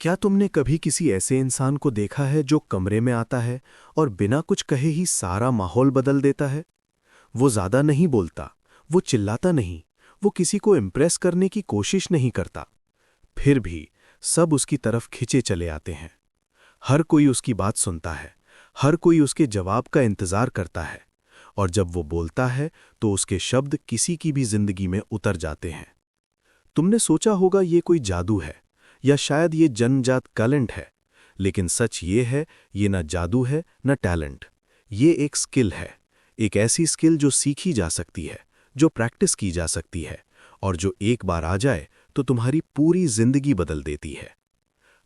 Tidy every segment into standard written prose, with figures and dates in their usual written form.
क्या तुमने कभी किसी ऐसे इंसान को देखा है जो कमरे में आता है और बिना कुछ कहे ही सारा माहौल बदल देता है? वो ज़्यादा नहीं बोलता, वो चिल्लाता नहीं, वो किसी को इम्प्रेस करने की कोशिश नहीं करता। फिर भी सब उसकी तरफ खिंचे चले आते हैं। हर कोई उसकी बात सुनता है, हर कोई उसके जवाब का इंतज़ार करता है, और जब वो बोलता है तो उसके शब्द किसी की भी जिंदगी में उतर जाते हैं। तुमने सोचा होगा ये कोई जादू है या शायद ये जन्मजात टैलेंट है, लेकिन सच ये है, ये ना जादू है न टैलेंट। ये एक स्किल है, एक ऐसी स्किल जो सीखी जा सकती है, जो प्रैक्टिस की जा सकती है, और जो एक बार आ जाए तो तुम्हारी पूरी जिंदगी बदल देती है।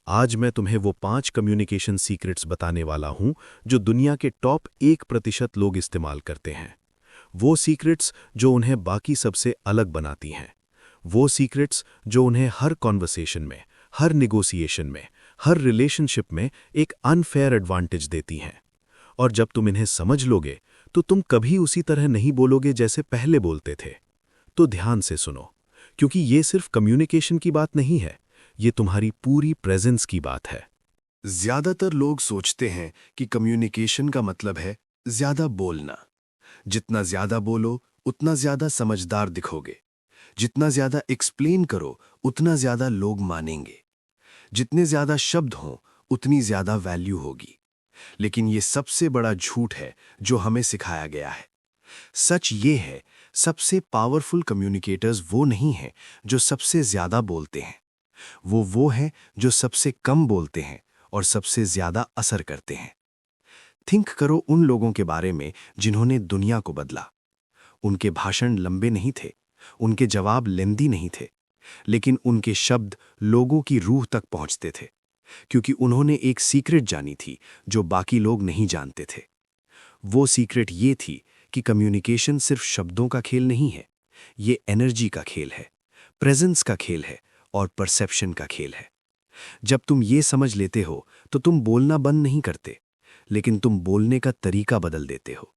आज मैं तुम्हें वो 5 कम्युनिकेशन सीक्रेट्स बताने वाला हूं जो दुनिया के टॉप 1% लोग इस्तेमाल करते हैं। वो सीक्रेट्स जो उन्हें बाकी सबसे अलग बनाती हैं। वो सीक्रेट्स जो उन्हें हर कॉन्वर्सेशन में, हर निगोसिएशन में, हर रिलेशनशिप में एक अनफेयर एडवांटेज देती हैं। और जब तुम इन्हें समझ लोगे तो तुम कभी उसी तरह नहीं बोलोगे जैसे पहले बोलते थे। तो ध्यान से सुनो, क्योंकि ये सिर्फ कम्युनिकेशन की बात नहीं है, ये तुम्हारी पूरी प्रेजेंस की बात है। ज्यादातर लोग सोचते हैं कि कम्युनिकेशन का मतलब है ज्यादा बोलना। जितना ज्यादा बोलो उतना ज्यादा समझदार दिखोगे। जितना ज्यादा एक्सप्लेन करो उतना ज्यादा लोग मानेंगे। जितने ज्यादा शब्द हों उतनी ज्यादा वैल्यू होगी। लेकिन ये सबसे बड़ा झूठ है जो हमें सिखाया गया है। सच ये है, सबसे पावरफुल कम्युनिकेटर्स वो नहीं हैं जो सबसे ज्यादा बोलते हैं। वो हैं जो सबसे कम बोलते हैं और सबसे ज्यादा असर करते हैं। थिंक करो उन लोगों के बारे में जिन्होंने दुनिया को बदला। उनके भाषण लंबे नहीं थे, उनके जवाब लेंदी नहीं थे, लेकिन उनके शब्द लोगों की रूह तक पहुंचते थे, क्योंकि उन्होंने एक सीक्रेट जानी थी जो बाकी लोग नहीं जानते थे। वो सीक्रेट ये थी कि कम्युनिकेशन सिर्फ शब्दों का खेल नहीं है, ये एनर्जी का खेल है, प्रेजेंस का खेल है और परसेप्शन का खेल है। जब तुम ये समझ लेते हो तो तुम बोलना बंद नहीं करते, लेकिन तुम बोलने का तरीका बदल देते हो।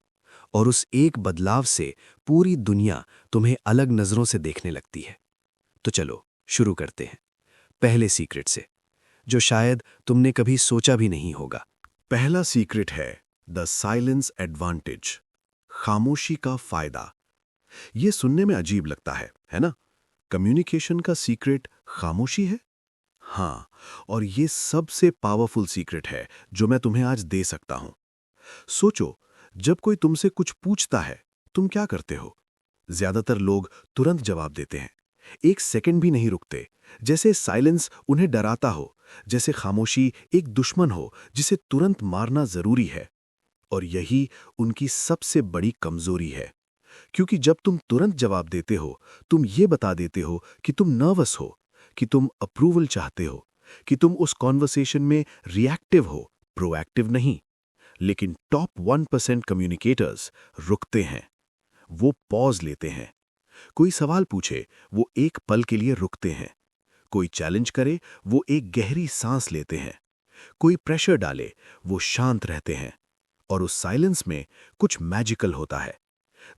और उस एक बदलाव से पूरी दुनिया तुम्हें अलग नजरों से देखने लगती है। तो चलो शुरू करते हैं पहले सीक्रेट से, जो शायद तुमने कभी सोचा भी नहीं होगा। पहला सीक्रेट है द साइलेंस एडवांटेज, खामोशी का फायदा। ये सुनने में अजीब लगता है ना? कम्युनिकेशन का सीक्रेट खामोशी है? हाँ, और ये सबसे पावरफुल सीक्रेट है जो मैं तुम्हें आज दे सकता हूं। सोचो, जब कोई तुमसे कुछ पूछता है, तुम क्या करते हो? ज्यादातर लोग तुरंत जवाब देते हैं, एक सेकंड भी नहीं रुकते, जैसे साइलेंस उन्हें डराता हो, जैसे खामोशी एक दुश्मन हो जिसे तुरंत मारना जरूरी है। और यही उनकी सबसे बड़ी कमजोरी है, क्योंकि जब तुम तुरंत जवाब देते हो, तुम ये बता देते हो कि तुम नर्वस हो, कि तुम अप्रूवल चाहते हो, कि तुम उस कॉन्वर्सेशन में रिएक्टिव हो, प्रोएक्टिव नहीं। लेकिन टॉप 1% कम्युनिकेटर्स रुकते हैं, वो पॉज लेते हैं। कोई सवाल पूछे, वो एक पल के लिए रुकते हैं। कोई चैलेंज करे, वो एक गहरी सांस लेते हैं। कोई प्रेशर डाले, वो शांत रहते हैं। और उस साइलेंस में कुछ मैजिकल होता है।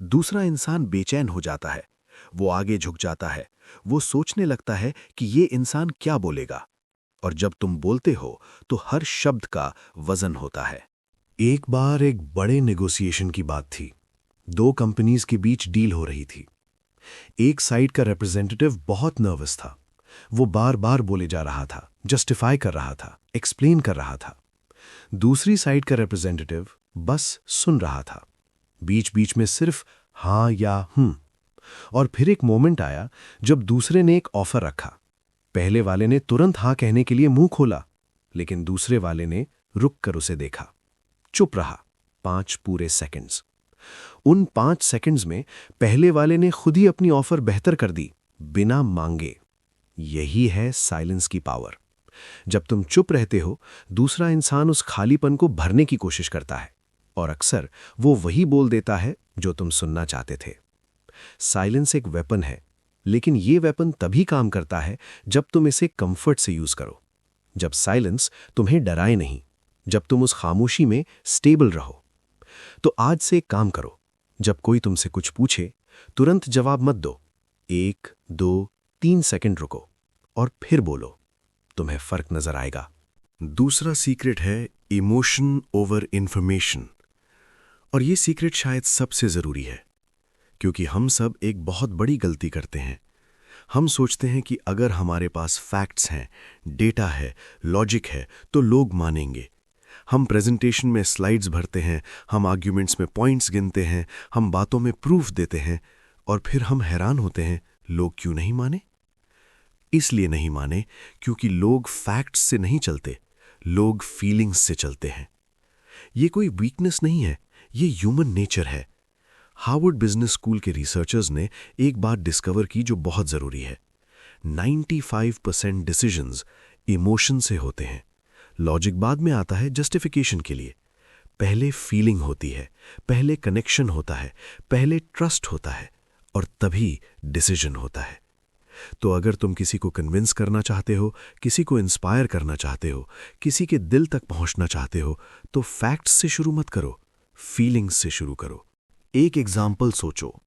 दूसरा इंसान बेचैन हो जाता है, वो आगे झुक जाता है, वो सोचने लगता है कि ये इंसान क्या बोलेगा। और जब तुम बोलते हो तो हर शब्द का वजन होता है। एक बार एक बड़े नेगोशिएशन की बात थी। 2 कंपनीज के बीच डील हो रही थी। एक साइड का रिप्रेजेंटेटिव बहुत नर्वस था। वो बार बार बोले जा रहा था, जस्टिफाई कर रहा था, एक्सप्लेन कर रहा था। दूसरी साइड का रिप्रेजेंटेटिव बस सुन रहा था, बीच बीच में सिर्फ हाँ या और फिर एक मोमेंट आया जब दूसरे ने एक ऑफर रखा। पहले वाले ने तुरंत हाँ कहने के लिए मुंह खोला, लेकिन दूसरे वाले ने रुक कर उसे देखा, चुप रहा 5 पूरे सेकंड्स। उन 5 सेकंड्स में पहले वाले ने खुद ही अपनी ऑफर बेहतर कर दी, बिना मांगे। यही है साइलेंस की पावर। जब तुम चुप रहते हो, दूसरा इंसान उस खालीपन को भरने की कोशिश करता है, और अक्सर वो वही बोल देता है जो तुम सुनना चाहते थे। साइलेंस एक वेपन है, लेकिन ये वेपन तभी काम करता है जब तुम इसे कंफर्ट से यूज करो। जब साइलेंस तुम्हें डराए नहीं, जब तुम उस खामोशी में स्टेबल रहो। तो आज से एक काम करो, जब कोई तुमसे कुछ पूछे, तुरंत जवाब मत दो। 1, 2, 3 सेकंड रुको और फिर बोलो, तुम्हें फर्क नजर आएगा। दूसरा सीक्रेट है इमोशन ओवर इंफॉर्मेशन। और ये सीक्रेट शायद सबसे जरूरी है, क्योंकि हम सब एक बहुत बड़ी गलती करते हैं। हम सोचते हैं कि अगर हमारे पास फैक्ट्स हैं, डेटा है, लॉजिक है, तो लोग मानेंगे। हम प्रेजेंटेशन में स्लाइड्स भरते हैं, हम आर्ग्यूमेंट्स में पॉइंट्स गिनते हैं, हम बातों में प्रूफ देते हैं, और फिर हम हैरान होते हैं लोग क्यों नहीं माने। इसलिए नहीं माने क्योंकि लोग फैक्ट्स से नहीं चलते, लोग फीलिंग्स से चलते हैं। ये कोई वीकनेस नहीं है, ये ह्यूमन नेचर है। हार्वर्ड बिजनेस स्कूल के रिसर्चर्स ने एक बात डिस्कवर की जो बहुत जरूरी है। 95% डिसीजंस इमोशन से होते हैं। लॉजिक बाद में आता है जस्टिफिकेशन के लिए। पहले फीलिंग होती है, पहले कनेक्शन होता है, पहले ट्रस्ट होता है, और तभी डिसीजन होता है। तो अगर तुम किसी को कन्विंस करना चाहते हो, किसी को इंस्पायर करना चाहते हो, किसी के दिल तक पहुंचना चाहते हो, तो फैक्ट्स से शुरू मत करो, फीलिंग्स से शुरू करो। एक एग्जाम्पल सोचो।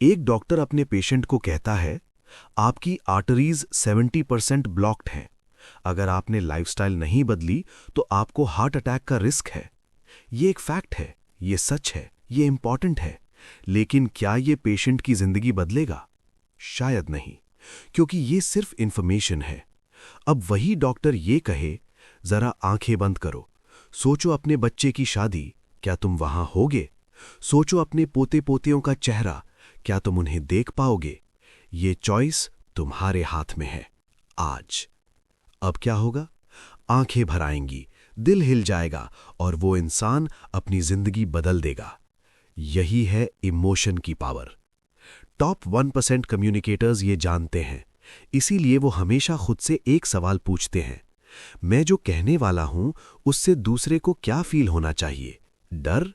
एक डॉक्टर अपने पेशेंट को कहता है, आपकी आर्टरीज 70% ब्लॉक्ड हैं। अगर आपने लाइफस्टाइल नहीं बदली तो आपको हार्ट अटैक का रिस्क है। ये एक फैक्ट है, ये सच है, ये इंपॉर्टेंट है। लेकिन क्या ये पेशेंट की जिंदगी बदलेगा? शायद नहीं, क्योंकि ये सिर्फ इंफॉर्मेशन है। अब वही डॉक्टर ये कहे, जरा आंखें बंद करो, सोचो अपने बच्चे की शादी, क्या तुम वहां होगे? सोचो अपने पोते पोतियों का चेहरा, क्या तुम उन्हें देख पाओगे? ये चॉइस तुम्हारे हाथ में है आज। अब क्या होगा? आंखें भर आएंगी, दिल हिल जाएगा, और वो इंसान अपनी जिंदगी बदल देगा। यही है इमोशन की पावर। टॉप 1% कम्युनिकेटर्स ये जानते हैं, इसीलिए वो हमेशा खुद से एक सवाल पूछते हैं, मैं जो कहने वाला हूं उससे दूसरे को क्या फील होना चाहिए? डर,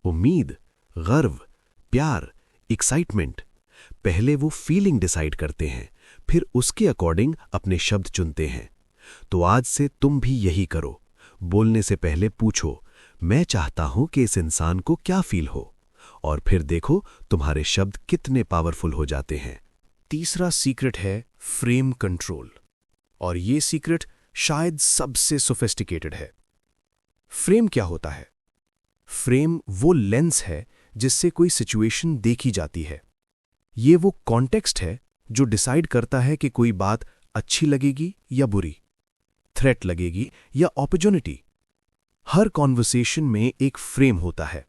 उम्मीद, गर्व, प्यार, एक्साइटमेंट? पहले वो फीलिंग डिसाइड करते हैं, फिर उसके अकॉर्डिंग अपने शब्द चुनते हैं। तो आज से तुम भी यही करो। बोलने से पहले पूछो, मैं चाहता हूं कि इस इंसान को क्या फील हो, और फिर देखो तुम्हारे शब्द कितने पावरफुल हो जाते हैं। तीसरा सीक्रेट है फ्रेम कंट्रोल, और ये सीक्रेट शायद सबसे सोफिस्टिकेटेड है। फ्रेम क्या होता है? फ्रेम वो लेंस है जिससे कोई सिचुएशन देखी जाती है। ये वो कॉन्टेक्स्ट है जो डिसाइड करता है कि कोई बात अच्छी लगेगी या बुरी, थ्रेट लगेगी या अपॉर्चुनिटी। हर कॉन्वर्सेशन में एक फ्रेम होता है,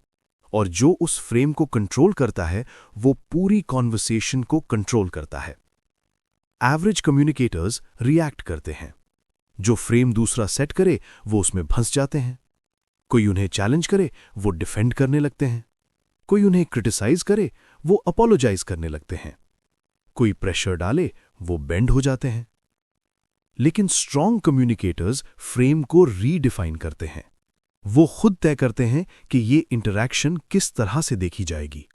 और जो उस फ्रेम को कंट्रोल करता है वो पूरी कॉन्वर्सेशन को कंट्रोल करता है। एवरेज कम्युनिकेटर्स रिएक्ट करते हैं। जो फ्रेम दूसरा सेट करे वो उसमें फंस जाते हैं। कोई उन्हें चैलेंज करे वो डिफेंड करने लगते हैं। कोई उन्हें क्रिटिसाइज करे वो अपोलोजाइज करने लगते हैं। कोई प्रेशर डाले वो बेंड हो जाते हैं। लेकिन स्ट्रॉन्ग कम्युनिकेटर्स फ्रेम को रीडिफाइन करते हैं। वो खुद तय करते हैं कि ये इंटरैक्शन किस तरह से देखी जाएगी।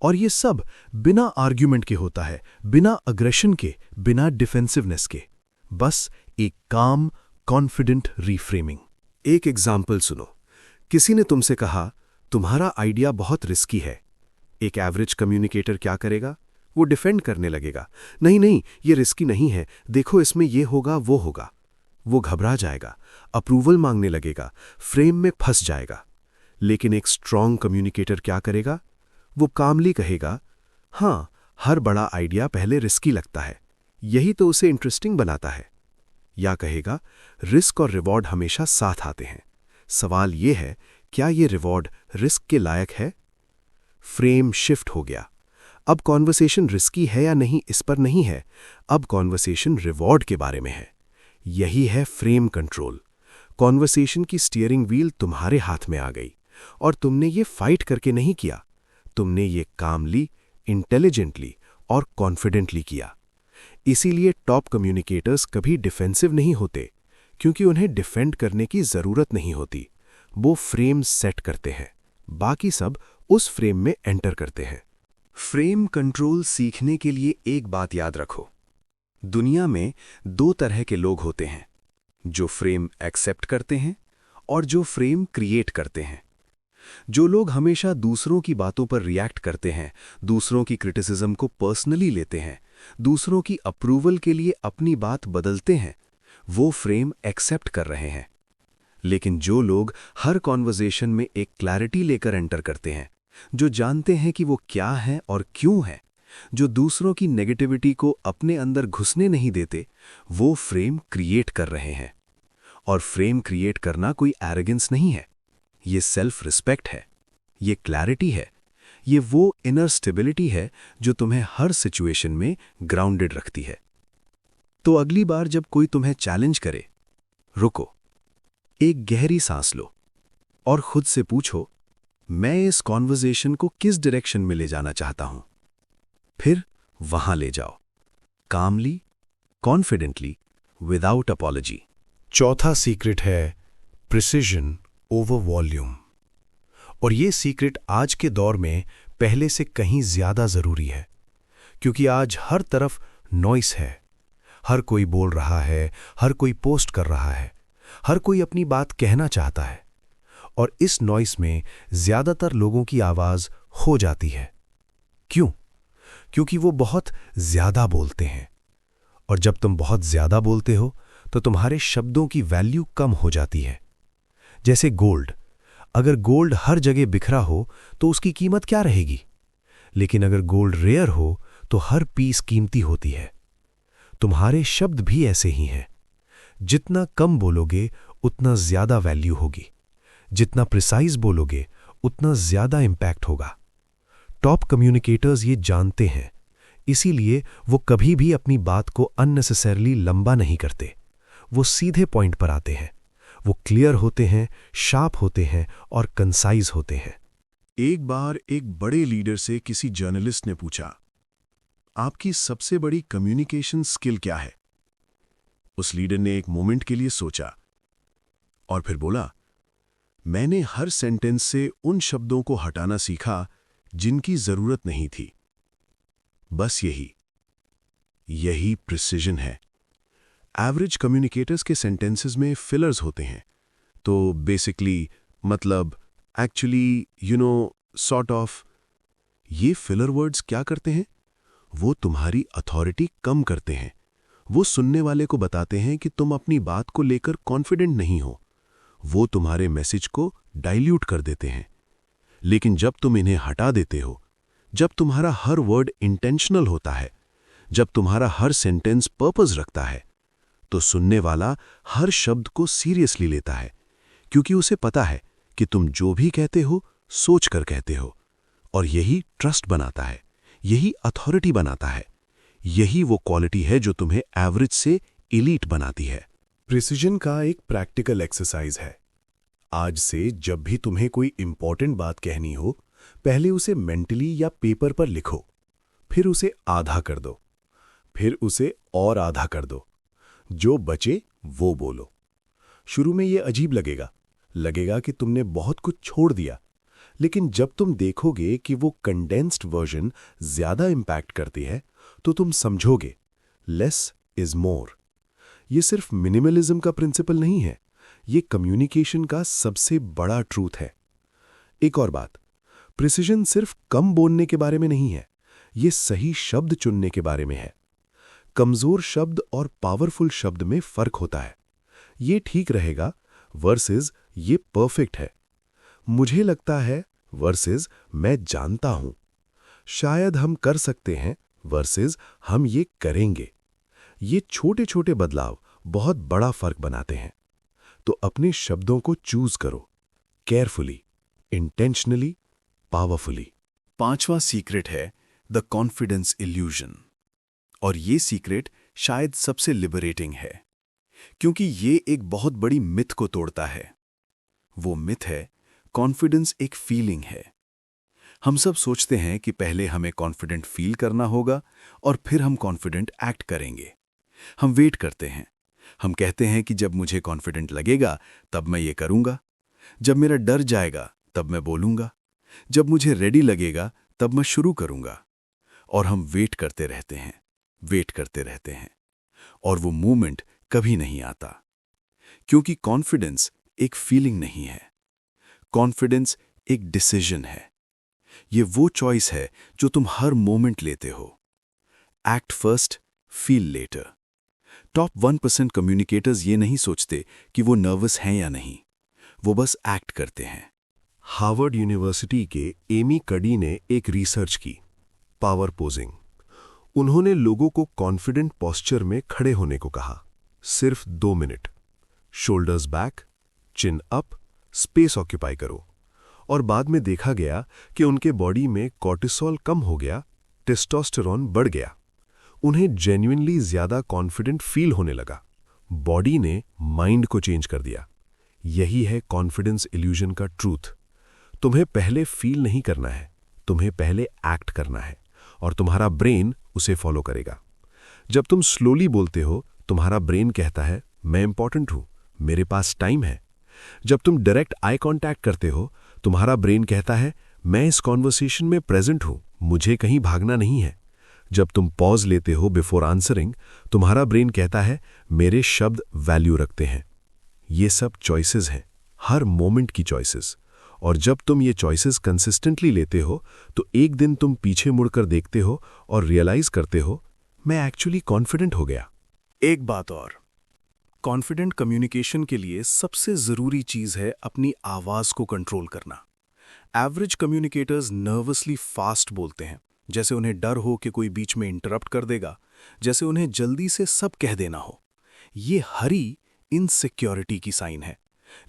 और ये सब बिना आर्ग्यूमेंट के होता है, बिना अग्रेशन के, बिना डिफेंसिवनेस के। बस एक काम, कॉन्फिडेंट रीफ्रेमिंग। एक एग्जाम्पल सुनो। किसी ने तुमसे कहा, तुम्हारा आइडिया बहुत रिस्की है। एक एवरेज कम्युनिकेटर क्या करेगा? वो डिफेंड करने लगेगा, नहीं नहीं, ये रिस्की नहीं है, देखो इसमें ये होगा वो होगा। वो घबरा जाएगा, अप्रूवल मांगने लगेगा, फ्रेम में फंस जाएगा। लेकिन एक स्ट्रॉन्ग कम्युनिकेटर क्या करेगा? वो कामली कहेगा, हाँ, हर बड़ा आइडिया पहले रिस्की लगता है, यही तो उसे इंटरेस्टिंग बनाता है। या कहेगा, रिस्क और रिवॉर्ड हमेशा साथ आते हैं, सवाल ये है क्या ये रिवॉर्ड रिस्क के लायक है? फ्रेम शिफ्ट हो गया। अब कॉन्वर्सेशन रिस्की है या नहीं इस पर नहीं है, अब कॉन्वर्सेशन रिवॉर्ड के बारे में है। यही है फ्रेम कंट्रोल। कॉन्वर्सेशन की स्टीयरिंग व्हील तुम्हारे हाथ में आ गई, और तुमने ये फाइट करके नहीं किया, तुमने ये कामली, इंटेलिजेंटली और कॉन्फिडेंटली किया। इसीलिए टॉप कम्युनिकेटर्स कभी डिफेंसिव नहीं होते, क्योंकि उन्हें डिफेंड करने की जरूरत नहीं होती। वो फ्रेम सेट करते हैं, बाकी सब उस फ्रेम में एंटर करते हैं। फ्रेम कंट्रोल सीखने के लिए एक बात याद रखो, दुनिया में दो तरह के लोग होते हैं, जो फ्रेम एक्सेप्ट करते हैं और जो फ्रेम क्रिएट करते हैं। जो लोग हमेशा दूसरों की बातों पर रिएक्ट करते हैं, दूसरों की क्रिटिसिज्म को पर्सनली लेते हैं, दूसरों की अप्रूवल के लिए अपनी बात बदलते हैं, वो फ्रेम एक्सेप्ट कर रहे हैं। लेकिन जो लोग हर कॉन्वर्सेशन में एक क्लैरिटी लेकर एंटर करते हैं, जो जानते हैं कि वो क्या है और क्यों है, जो दूसरों की नेगेटिविटी को अपने अंदर घुसने नहीं देते, वो फ्रेम क्रिएट कर रहे हैं। और फ्रेम क्रिएट करना कोई एरोगेंस नहीं है, ये सेल्फ रिस्पेक्ट है, ये क्लैरिटी है, ये वो इनर स्टेबिलिटी है जो तुम्हें हर सिचुएशन में ग्राउंडेड रखती है। तो अगली बार जब कोई तुम्हें चैलेंज करे, रुको, एक गहरी सांस लो और खुद से पूछो, मैं इस कॉन्वर्सेशन को किस डायरेक्शन में ले जाना चाहता हूं। फिर वहां ले जाओ, कामली, कॉन्फिडेंटली, विदाउट अपॉलॉजी। चौथा सीक्रेट है प्रिसिजन ओवर वॉल्यूम। और ये सीक्रेट आज के दौर में पहले से कहीं ज्यादा जरूरी है, क्योंकि आज हर तरफ नॉइस है। हर कोई बोल रहा है, हर कोई पोस्ट कर रहा है, हर कोई अपनी बात कहना चाहता है, और इस नॉइस में ज्यादातर लोगों की आवाज हो जाती है। क्यों? क्योंकि वो बहुत ज्यादा बोलते हैं। और जब तुम बहुत ज्यादा बोलते हो तो तुम्हारे शब्दों की वैल्यू कम हो जाती है। जैसे गोल्ड, अगर गोल्ड हर जगह बिखरा हो तो उसकी कीमत क्या रहेगी? लेकिन अगर गोल्ड रेयर हो तो हर पीस कीमती होती है। तुम्हारे शब्द भी ऐसे ही हैं। जितना कम बोलोगे उतना ज्यादा वैल्यू होगी, जितना प्रिसाइज बोलोगे उतना ज्यादा इंपैक्ट होगा। टॉप कम्युनिकेटर्स ये जानते हैं, इसीलिए वो कभी भी अपनी बात को अननेसेसरली लंबा नहीं करते। वो सीधे पॉइंट पर आते हैं, वो क्लियर होते हैं, शार्प होते हैं और कंसाइज होते हैं। एक बार एक बड़े लीडर से किसी जर्नलिस्ट ने पूछा, आपकी सबसे बड़ी कम्युनिकेशन स्किल क्या है? उस लीडर ने एक मोमेंट के लिए सोचा और फिर बोला, मैंने हर सेंटेंस से उन शब्दों को हटाना सीखा जिनकी जरूरत नहीं थी। बस यही प्रिसिजन है। एवरेज कम्युनिकेटर्स के सेंटेंसेस में फिलर्स होते हैं, तो बेसिकली, मतलब, एक्चुअली, सॉर्ट ऑफ। ये फिलर वर्ड्स क्या करते हैं? वो तुम्हारी अथॉरिटी कम करते हैं। वो सुनने वाले को बताते हैं कि तुम अपनी बात को लेकर कॉन्फिडेंट नहीं हो। वो तुम्हारे मैसेज को डाइल्यूट कर देते हैं। लेकिन जब तुम इन्हें हटा देते हो, जब तुम्हारा हर वर्ड इंटेंशनल होता है, जब तुम्हारा हर सेंटेंस पर्पस रखता है, तो सुनने वाला हर शब्द को सीरियसली लेता है, क्योंकि उसे पता है कि तुम जो भी कहते हो सोच कर कहते हो। और यही ट्रस्ट बनाता है, यही अथॉरिटी बनाता है, यही वो क्वालिटी है जो तुम्हें एवरेज से एलीट बनाती है। प्रिसिजन का एक प्रैक्टिकल एक्सरसाइज है। आज से जब भी तुम्हें कोई इंपॉर्टेंट बात कहनी हो, पहले उसे मेंटली या पेपर पर लिखो, फिर उसे आधा कर दो, फिर उसे और आधा कर दो। जो बचे वो बोलो। शुरू में ये अजीब लगेगा कि तुमने बहुत कुछ छोड़ दिया, लेकिन जब तुम देखोगे कि वो कंडेंस्ड वर्जन ज्यादा इंपैक्ट करती है, तो तुम समझोगे लेस इज मोर। ये सिर्फ मिनिमलिज्म का प्रिंसिपल नहीं है, ये कम्युनिकेशन का सबसे बड़ा ट्रूथ है। एक और बात, प्रिसिजन सिर्फ कम बोलने के बारे में नहीं है, ये सही शब्द चुनने के बारे में है। कमजोर शब्द और पावरफुल शब्द में फर्क होता है। ये ठीक रहेगा वर्सेस ये परफेक्ट है। मुझे लगता है वर्सेस मैं जानता हूं। शायद हम कर सकते हैं वर्सेस हम ये करेंगे। ये छोटे छोटे बदलाव बहुत बड़ा फर्क बनाते हैं। तो अपने शब्दों को चूज करो, केयरफुली, इंटेंशनली, पावरफुली। पांचवा सीक्रेट है द कॉन्फिडेंस इल्यूजन। और ये सीक्रेट शायद सबसे लिबरेटिंग है, क्योंकि ये एक बहुत बड़ी मिथ को तोड़ता है। वो मिथ है कॉन्फिडेंस एक फीलिंग है। हम सब सोचते हैं कि पहले हमें कॉन्फिडेंट फील करना होगा और फिर हम कॉन्फिडेंट एक्ट करेंगे। हम वेट करते हैं। हम कहते हैं कि जब मुझे कॉन्फिडेंट लगेगा तब मैं ये करूंगा, जब मेरा डर जाएगा तब मैं बोलूंगा, जब मुझे रेडी लगेगा तब मैं शुरू करूंगा। और हम वेट करते रहते हैं और वो मोमेंट कभी नहीं आता। क्योंकि कॉन्फिडेंस एक फीलिंग नहीं है, कॉन्फिडेंस एक डिसीजन है। ये वो चॉइस है जो तुम हर मोमेंट लेते हो। Act first, feel later. Top 1% communicators ये नहीं सोचते कि वो नर्वस हैं या नहीं, वो बस एक्ट करते हैं। हार्वर्ड यूनिवर्सिटी के एमी कडी ने एक रिसर्च की, पावर पोजिंग। उन्होंने लोगों को कॉन्फिडेंट पोस्चर में खड़े होने को कहा, सिर्फ 2 मिनट। शोल्डर्स बैक, चिन अप, स्पेस ऑक्यूपाई करो। और बाद में देखा गया कि उनके बॉडी में कॉर्टिसोल कम हो गया, टेस्टोस्टेरोन बढ़ गया। उन्हें जेन्युइनली ज्यादा कॉन्फिडेंट फील होने लगा। बॉडी ने माइंड को चेंज कर दिया। यही है कॉन्फिडेंस इल्यूजन का ट्रूथ। तुम्हें पहले फील नहीं करना है, तुम्हें पहले एक्ट करना है, और तुम्हारा ब्रेन उसे फॉलो करेगा। जब तुम स्लोली बोलते हो, तुम्हारा ब्रेन कहता है मैं इंपॉर्टेंट हूं, मेरे पास टाइम है। जब तुम डायरेक्ट आई कांटेक्ट करते हो, तुम्हारा ब्रेन कहता है मैं इस कॉन्वर्सेशन में प्रेजेंट हूं, मुझे कहीं भागना नहीं है। जब तुम पॉज लेते हो बिफोर आंसरिंग, तुम्हारा ब्रेन कहता है मेरे शब्द वैल्यू रखते हैं। ये सब चॉइसेस हैं, हर मोमेंट की चॉइसेस। और जब तुम ये चॉइसेस कंसिस्टेंटली लेते हो, तो एक दिन तुम पीछे मुड़कर देखते हो और रियलाइज करते हो मैं एक्चुअली कॉन्फिडेंट हो गया। एक बात और, कॉन्फिडेंट कम्युनिकेशन के लिए सबसे जरूरी चीज है अपनी आवाज को कंट्रोल करना। एवरेज कम्युनिकेटर्स नर्वसली फास्ट बोलते हैं, जैसे उन्हें डर हो कि कोई बीच में इंटरप्ट कर देगा, जैसे उन्हें जल्दी से सब कह देना हो। ये हरी इनसिक्योरिटी की साइन है।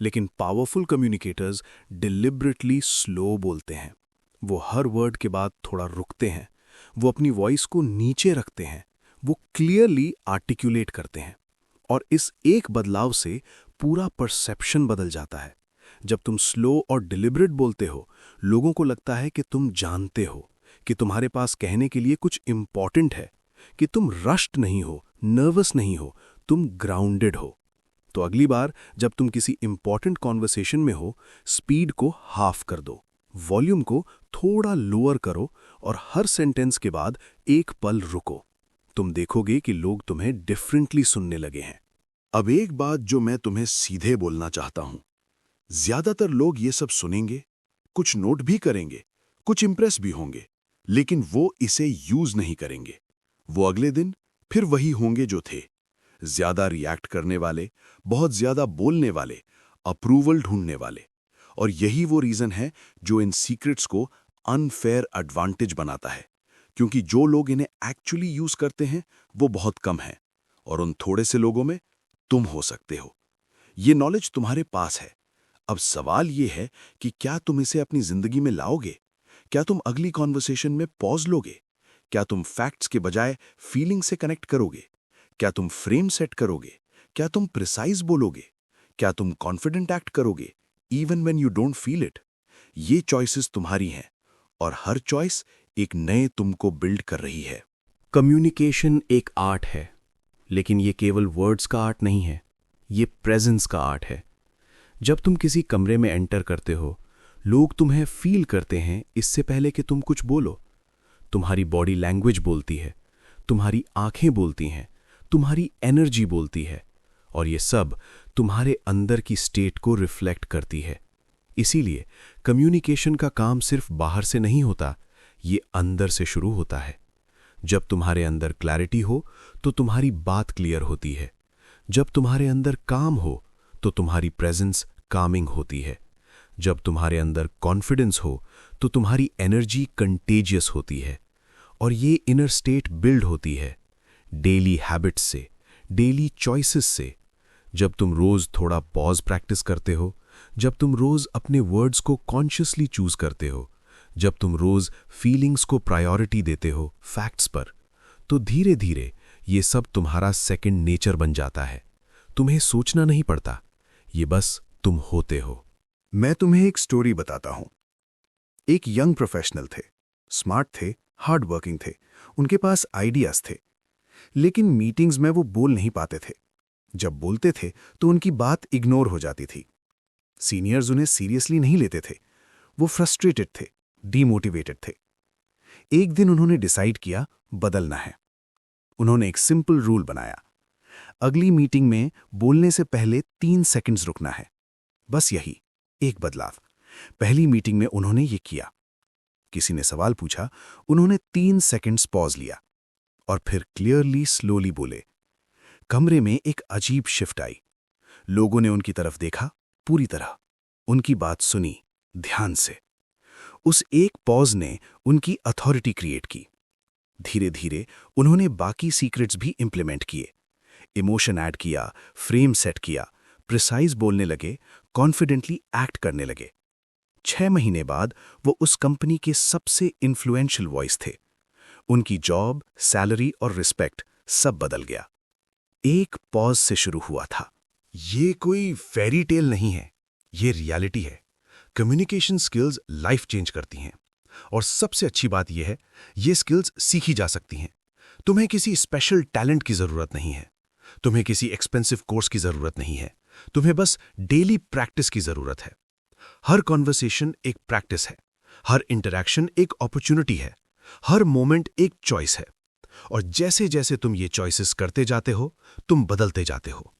लेकिन पावरफुल कम्युनिकेटर्स डिलिबरेटली स्लो बोलते हैं। वो हर वर्ड के बाद थोड़ा रुकते हैं, वो अपनी वॉइस को नीचे रखते हैं, वो क्लियरली आर्टिकुलेट करते हैं। और इस एक बदलाव से पूरा परसेप्शन बदल जाता है। जब तुम स्लो और डिलिबरेट बोलते हो, लोगों को लगता है कि तुम जानते हो, कि तुम्हारे पास कहने के लिए कुछ इंपॉर्टेंट है, कि तुम रश्ड नहीं हो, नर्वस नहीं हो, तुम ग्राउंडेड हो। तो अगली बार जब तुम किसी इंपॉर्टेंट कॉन्वर्सेशन में हो, स्पीड को हाफ कर दो, वॉल्यूम को थोड़ा लोअर करो और हर सेंटेंस के बाद एक पल रुको। तुम देखोगे कि लोग तुम्हें डिफरेंटली सुनने लगे हैं। अब एक बात जो मैं तुम्हें सीधे बोलना चाहता हूं, ज्यादातर लोग ये सब सुनेंगे, कुछ नोट भी करेंगे, कुछ इंप्रेस भी होंगे, लेकिन वो इसे यूज नहीं करेंगे। वो अगले दिन फिर वही होंगे जो थे, ज्यादा रिएक्ट करने वाले, बहुत ज्यादा बोलने वाले, अप्रूवल ढूंढने वाले। और यही वो रीजन है जो इन सीक्रेट्स को अनफेयर एडवांटेज बनाता है, क्योंकि जो लोग इन्हें एक्चुअली यूज करते हैं वो बहुत कम हैं, और उन थोड़े से लोगों में तुम हो सकते हो। ये नॉलेज तुम्हारे पास है। अब सवाल ये है कि क्या तुम इसे अपनी जिंदगी में लाओगे? क्या तुम अगली कॉन्वर्सेशन में पॉज लोगे? क्या तुम फैक्ट्स के बजाय फीलिंग से कनेक्ट करोगे? क्या तुम फ्रेम सेट करोगे? क्या तुम प्रिसाइज बोलोगे? क्या तुम कॉन्फिडेंट एक्ट करोगे even when you don't feel it? ये चॉइसेस तुम्हारी हैं, और हर चॉइस एक नए तुमको बिल्ड कर रही है। कम्युनिकेशन एक आर्ट है, लेकिन ये केवल वर्ड्स का आर्ट नहीं है, ये प्रेजेंस का आर्ट है। जब तुम किसी कमरे में एंटर करते हो, लोग तुम्हें फील करते हैं इससे पहले कि तुम कुछ बोलो। तुम्हारी बॉडी लैंग्वेज बोलती है, तुम्हारी आंखें बोलती हैं, तुम्हारी एनर्जी बोलती है, और ये सब तुम्हारे अंदर की स्टेट को रिफ्लेक्ट करती है। इसीलिए कम्युनिकेशन का काम सिर्फ बाहर से नहीं होता, ये अंदर से शुरू होता है। जब तुम्हारे अंदर क्लैरिटी हो तो तुम्हारी बात क्लियर होती है। जब तुम्हारे अंदर काम हो तो तुम्हारी प्रेजेंस कामिंग होती है। जब तुम्हारे अंदर कॉन्फिडेंस हो तो तुम्हारी एनर्जी कंटेजियस होती है। और ये इनर स्टेट बिल्ड होती है डेली हैबिट्स से, डेली चॉइसेस से। जब तुम रोज थोड़ा पॉज प्रैक्टिस करते हो, जब तुम रोज अपने वर्ड्स को कॉन्शियसली चूज करते हो, जब तुम रोज फीलिंग्स को प्रायोरिटी देते हो फैक्ट्स पर, तो धीरे धीरे ये सब तुम्हारा सेकंड नेचर बन जाता है। तुम्हें सोचना नहीं पड़ता, ये बस तुम होते हो। मैं तुम्हें एक स्टोरी बताता हूं। एक यंग प्रोफेशनल थे, स्मार्ट थे, हार्ड वर्किंग थे, उनके पास आइडियाज थे, लेकिन मीटिंग्स में वो बोल नहीं पाते थे। जब बोलते थे तो उनकी बात इग्नोर हो जाती थी। सीनियर्स उन्हें सीरियसली नहीं लेते थे, वो फ्रस्ट्रेटेड थे, डीमोटिवेटेड थे। एक दिन उन्होंने डिसाइड किया बदलना है। उन्होंने एक सिंपल रूल बनाया, अगली मीटिंग में बोलने से पहले 3 सेकंड्स रुकना है। बस यही एक बदलाव। पहली मीटिंग में उन्होंने ये किया। किसी ने सवाल पूछा, उन्होंने 3 सेकंड्स पॉज लिया और फिर क्लियरली स्लोली बोले, कमरे में एक अजीब शिफ्ट आई। लोगों ने उनकी तरफ देखा, पूरी तरह उनकी बात सुनी, ध्यान से। उस एक पॉज ने उनकी अथॉरिटी क्रिएट की। धीरे धीरे उन्होंने बाकी सीक्रेट्स भी इंप्लीमेंट किए। इमोशन ऐड किया, फ्रेम सेट किया, प्रिसाइज बोलने लगे, कॉन्फिडेंटली एक्ट करने लगे। 6 महीने बाद वो उस कंपनी के सबसे इन्फ्लुएंशियल वॉइस थे। उनकी जॉब, सैलरी और रिस्पेक्ट सब बदल गया। एक पॉज से शुरू हुआ था। ये कोई फेरी टेल नहीं है, ये रियलिटी है। कम्युनिकेशन स्किल्स लाइफ चेंज करती हैं। और सबसे अच्छी बात यह है, ये स्किल्स सीखी जा सकती हैं। तुम्हें किसी स्पेशल टैलेंट की ज़रूरत नहीं है। तुम्हें किसी एक्सपेंसिव कोर्स की ज़रूरत नहीं है। तुम्हें बस डेली प्रैक्टिस की ज़रूरत है। हर कॉन्वर्सेशन एक प्रैक्टिस है, हर इंटरैक्शन एक अपॉर्चुनिटी है, हर मोमेंट एक चॉइस है। और जैसे जैसे तुम ये चॉइसेस करते जाते हो, तुम बदलते जाते हो।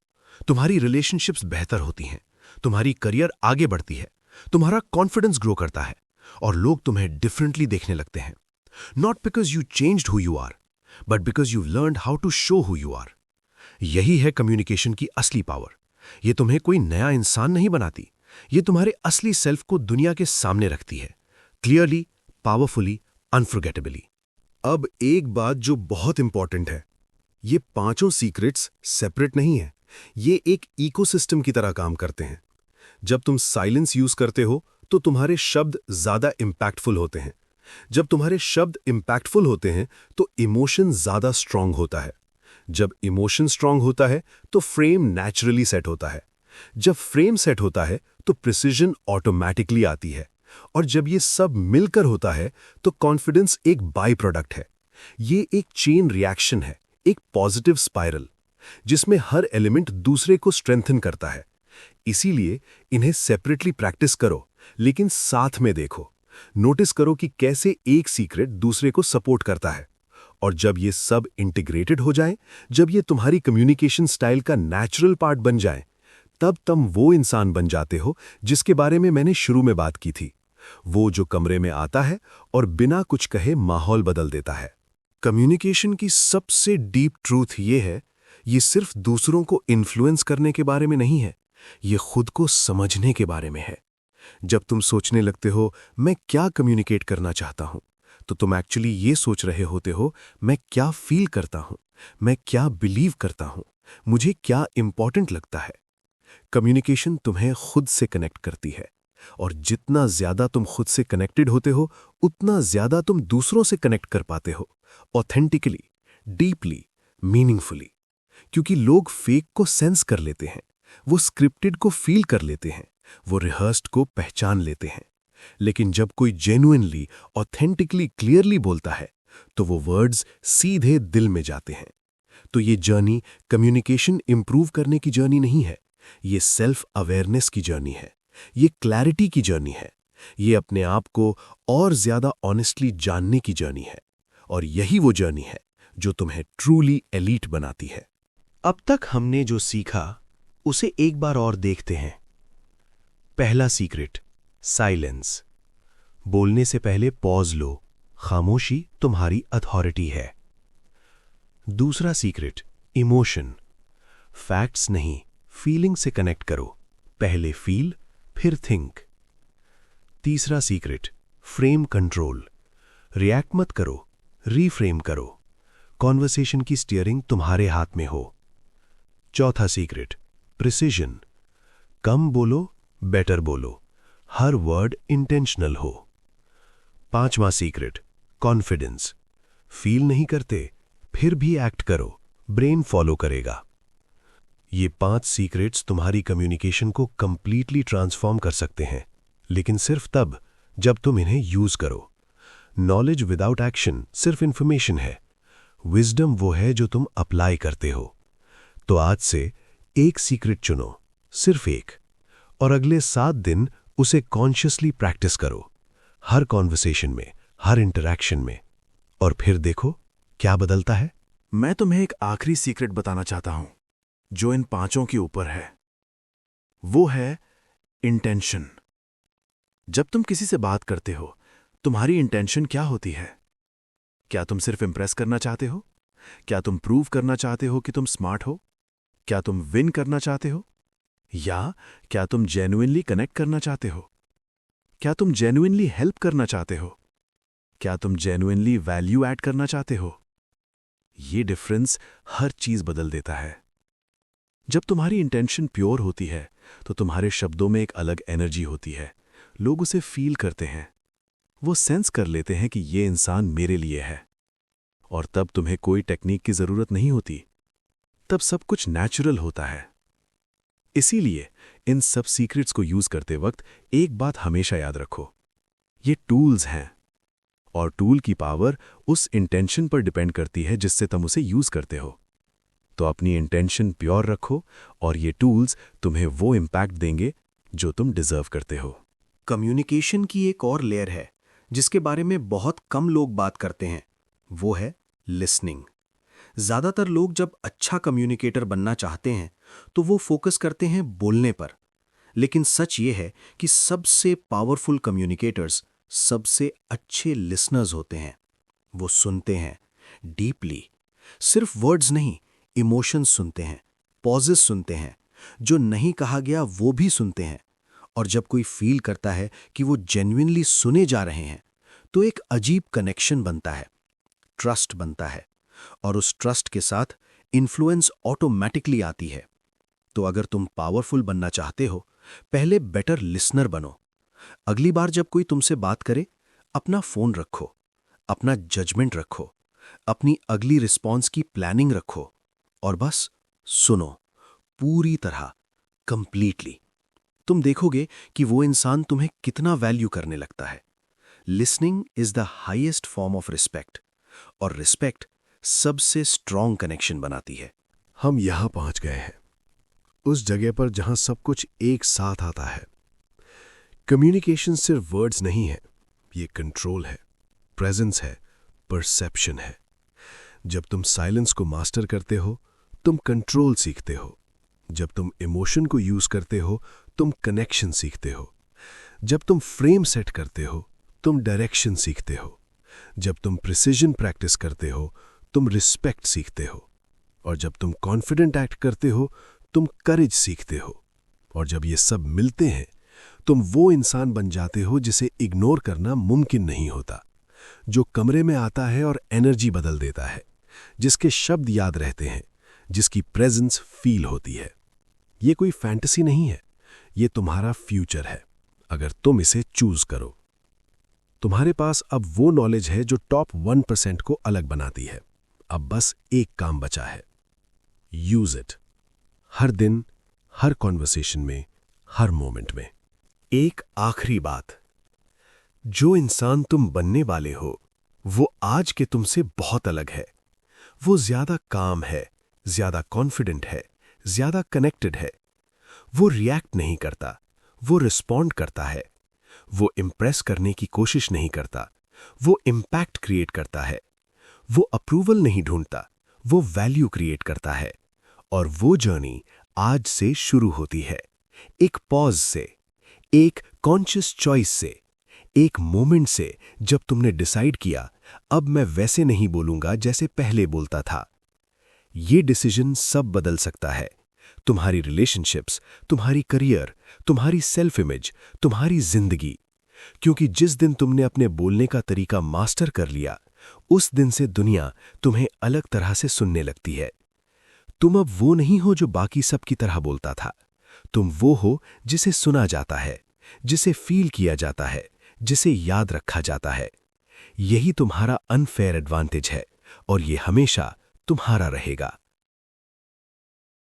तुम्हारी रिलेशनशिप्स बेहतर होती हैं, तुम्हारी करियर आगे बढ़ती है, तुम्हारा कॉन्फिडेंस ग्रो करता है और लोग तुम्हें डिफरेंटली देखने लगते हैं। Not because you changed who you are, but because you learned how to show who you are. यही है कम्युनिकेशन की असली पावर। ये तुम्हें कोई नया इंसान नहीं बनाती, ये तुम्हारे असली सेल्फ को दुनिया के सामने रखती है, क्लियरली, पावरफुली, अनफॉरगेटेबली। अब एक बात जो बहुत इंपॉर्टेंट है, ये 5 सीक्रेट्स सेपरेट नहीं है, ये एक इकोसिस्टम की तरह काम करते हैं। जब तुम साइलेंस यूज करते हो तो तुम्हारे शब्द ज्यादा इंपैक्टफुल होते हैं। जब तुम्हारे शब्द इंपैक्टफुल होते हैं तो इमोशन ज्यादा स्ट्रांग होता है। जब इमोशन स्ट्रांग होता है तो फ्रेम नेचुरली सेट होता है। जब फ्रेम सेट होता है तो प्रिसिजन ऑटोमैटिकली आती है। और जब ये सब मिलकर होता है तो कॉन्फिडेंस एक बाई प्रोडक्ट है। ये एक चेन रिएक्शन है, एक पॉजिटिव स्पाइरल, जिसमें हर एलिमेंट दूसरे को स्ट्रेंथन करता है। इसीलिए इन्हें सेपरेटली प्रैक्टिस करो, लेकिन साथ में देखो। नोटिस करो कि कैसे एक सीक्रेट दूसरे को सपोर्ट करता है। और जब ये सब इंटीग्रेटेड हो जाए, जब ये तुम्हारी कम्युनिकेशन स्टाइल का नेचुरल पार्ट बन जाए, तब तुम वो इंसान बन जाते हो जिसके बारे में मैंने शुरू में बात की थी। वो जो कमरे में आता है और बिना कुछ कहे माहौल बदल देता है। कम्युनिकेशन की सबसे डीप ट्रूथ ये है, ये सिर्फ दूसरों को इन्फ्लुएंस करने के बारे में नहीं है, ये खुद को समझने के बारे में है। जब तुम सोचने लगते हो मैं क्या कम्युनिकेट करना चाहता हूं, तो तुम एक्चुअली ये सोच रहे होते हो मैं क्या फील करता हूं, मैं क्या बिलीव करता हूं, मुझे क्या इंपॉर्टेंट लगता है। कम्युनिकेशन तुम्हें खुद से कनेक्ट करती है, और जितना ज्यादा तुम खुद से कनेक्टेड होते हो, उतना ज्यादा तुम दूसरों से कनेक्ट कर पाते हो, ऑथेंटिकली, डीपली, मीनिंगफुली। क्योंकि लोग फेक को सेंस कर लेते हैं, वो स्क्रिप्टेड को फील कर लेते हैं, वो रिहर्स्ड को पहचान लेते हैं। लेकिन जब कोई जेन्युइनली, ऑथेंटिकली, क्लियरली बोलता है, तो वो वर्ड्स सीधे दिल में जाते हैं। तो ये जर्नी कम्युनिकेशन इंप्रूव करने की जर्नी नहीं है, ये सेल्फ अवेयरनेस की जर्नी है, ये क्लैरिटी की जर्नी है, ये अपने आप को और ज्यादा ऑनेस्टली जानने की जर्नी है। और यही वो जर्नी है जो तुम्हें ट्रूली एलीट बनाती है। अब तक हमने जो सीखा उसे एक बार और देखते हैं। पहला सीक्रेट, साइलेंस। बोलने से पहले पॉज लो, खामोशी तुम्हारी अथॉरिटी है। दूसरा सीक्रेट, इमोशन। फैक्ट्स नहीं, फीलिंग से कनेक्ट करो, पहले फील फिर थिंक। तीसरा सीक्रेट, फ्रेम कंट्रोल। रिएक्ट मत करो, रीफ्रेम करो। कॉन्वर्सेशन की स्टीयरिंग तुम्हारे हाथ में हो। चौथा सीक्रेट, प्रिसिजन। कम बोलो, बेटर बोलो, हर वर्ड इंटेंशनल हो। पांचवा सीक्रेट, कॉन्फिडेंस। फील नहीं करते, फिर भी एक्ट करो, ब्रेन फॉलो करेगा। ये 5 सीक्रेट्स तुम्हारी कम्युनिकेशन को कंप्लीटली ट्रांसफॉर्म कर सकते हैं, लेकिन सिर्फ तब जब तुम इन्हें यूज करो। नॉलेज विदाउट एक्शन सिर्फ इंफॉर्मेशन है, विजडम वो है जो तुम अप्लाई करते हो। तो आज से एक सीक्रेट चुनो, सिर्फ एक, और अगले 7 दिन उसे कॉन्शियसली प्रैक्टिस करो, हर कॉन्वर्सेशन में, हर इंटरैक्शन में, और फिर देखो क्या बदलता है। मैं तुम्हें एक आखिरी सीक्रेट बताना चाहता हूं, जो इन 5 के ऊपर है। वो है इंटेंशन। जब तुम किसी से बात करते हो, तुम्हारी इंटेंशन क्या होती है? क्या तुम सिर्फ इंप्रेस करना चाहते हो? क्या तुम प्रूव करना चाहते हो कि तुम स्मार्ट हो? क्या तुम विन करना चाहते हो, या क्या तुम जेन्युइनली कनेक्ट करना चाहते हो? क्या तुम जेन्युइनली हेल्प करना चाहते हो? क्या तुम जेन्युइनली वैल्यू ऐड करना चाहते हो? ये डिफरेंस हर चीज बदल देता है। जब तुम्हारी इंटेंशन प्योर होती है तो तुम्हारे शब्दों में एक अलग एनर्जी होती है। लोग उसे फील करते हैं, वो सेंस कर लेते हैं कि ये इंसान मेरे लिए है। और तब तुम्हें कोई टेक्निक की जरूरत नहीं होती, तब सब कुछ नेचुरल होता है। इसीलिए इन सब सीक्रेट्स को यूज करते वक्त एक बात हमेशा याद रखो, ये टूल्स हैं, और टूल की पावर उस इंटेंशन पर डिपेंड करती है जिससे तुम उसे यूज करते हो। तो अपनी इंटेंशन प्योर रखो और ये टूल्स तुम्हें वो इंपैक्ट देंगे जो तुम डिजर्व करते हो। कम्युनिकेशन की एक और लेयर है जिसके बारे में बहुत कम लोग बात करते हैं, वो है लिसनिंग। ज्यादातर लोग जब अच्छा कम्युनिकेटर बनना चाहते हैं तो वो फोकस करते हैं बोलने पर, लेकिन सच ये है कि सबसे पावरफुल कम्युनिकेटर्स सबसे अच्छे लिसनर्स होते हैं। वो सुनते हैं डीपली, सिर्फ वर्ड्स नहीं, इमोशंस सुनते हैं, पॉजेस सुनते हैं, जो नहीं कहा गया वो भी सुनते हैं। और जब कोई फील करता है कि वो जेन्युइनली सुने जा रहे हैं तो एक अजीब कनेक्शन बनता है, ट्रस्ट बनता है, और उस ट्रस्ट के साथ इन्फ्लुएंस ऑटोमेटिकली आती है। तो अगर तुम पावरफुल बनना चाहते हो, पहले बेटर लिसनर बनो। अगली बार जब कोई तुमसे बात करे, अपना फोन रखो, अपना जजमेंट रखो, अपनी अगली रिस्पॉन्स की प्लानिंग रखो, और बस सुनो पूरी तरह, कंप्लीटली। तुम देखोगे कि वो इंसान तुम्हें कितना वैल्यू करने लगता है। Listening is the highest form of respect, और रिस्पेक्ट सबसे स्ट्रॉन्ग कनेक्शन बनाती है। हम यहां पहुंच गए हैं, उस जगह पर जहां सब कुछ एक साथ आता है। कम्युनिकेशन सिर्फ वर्ड्स नहीं है, ये कंट्रोल है, प्रेजेंस है, परसेप्शन है। जब तुम साइलेंस को मास्टर करते हो, तुम कंट्रोल सीखते हो। जब तुम इमोशन को यूज करते हो, तुम कनेक्शन सीखते हो। जब तुम फ्रेम सेट करते हो, तुम डायरेक्शन सीखते हो। जब तुम प्रिसीजन प्रैक्टिस करते हो, तुम रिस्पेक्ट सीखते हो। और जब तुम कॉन्फिडेंट एक्ट करते हो, तुम करेज सीखते हो। और जब ये सब मिलते हैं, तुम वो इंसान बन जाते हो जिसे इग्नोर करना मुमकिन नहीं होता, जो कमरे में आता है और एनर्जी बदल देता है, जिसके शब्द याद रहते हैं, जिसकी प्रेजेंस फील होती है। ये कोई फैंटेसी नहीं है, ये तुम्हारा फ्यूचर है, अगर तुम इसे चूज करो। तुम्हारे पास अब वो नॉलेज है जो टॉप 1% को अलग बनाती है। अब बस एक काम बचा है, यूज इट। हर दिन, हर कॉन्वर्सेशन में, हर मोमेंट में। एक आखिरी बात, जो इंसान तुम बनने वाले हो वो आज के तुमसे बहुत अलग है। वो ज्यादा काम है, ज्यादा कॉन्फिडेंट है, ज्यादा कनेक्टेड है। वो रिएक्ट नहीं करता, वो रिस्पॉन्ड करता है। वो इम्प्रेस करने की कोशिश नहीं करता, वो इम्पैक्ट क्रिएट करता है। वो अप्रूवल नहीं ढूंढता, वो वैल्यू क्रिएट करता है। और वो जर्नी आज से शुरू होती है, एक पॉज से, एक कॉन्शियस चॉइस से, एक मोमेंट से जब तुमने डिसाइड किया, अब मैं वैसे नहीं बोलूंगा जैसे पहले बोलता था। ये डिसीजन सब बदल सकता है, तुम्हारी रिलेशनशिप्स, तुम्हारी करियर, तुम्हारी सेल्फ इमेज, तुम्हारी जिंदगी। क्योंकि जिस दिन तुमने अपने बोलने का तरीका मास्टर कर लिया, उस दिन से दुनिया तुम्हें अलग तरह से सुनने लगती है। तुम अब वो नहीं हो जो बाकी सब की तरह बोलता था। तुम वो हो जिसे सुना जाता है, जिसे फील किया जाता है, जिसे याद रखा जाता है। यही तुम्हारा अनफेयर एडवांटेज है, और ये हमेशा तुम्हारा रहेगा।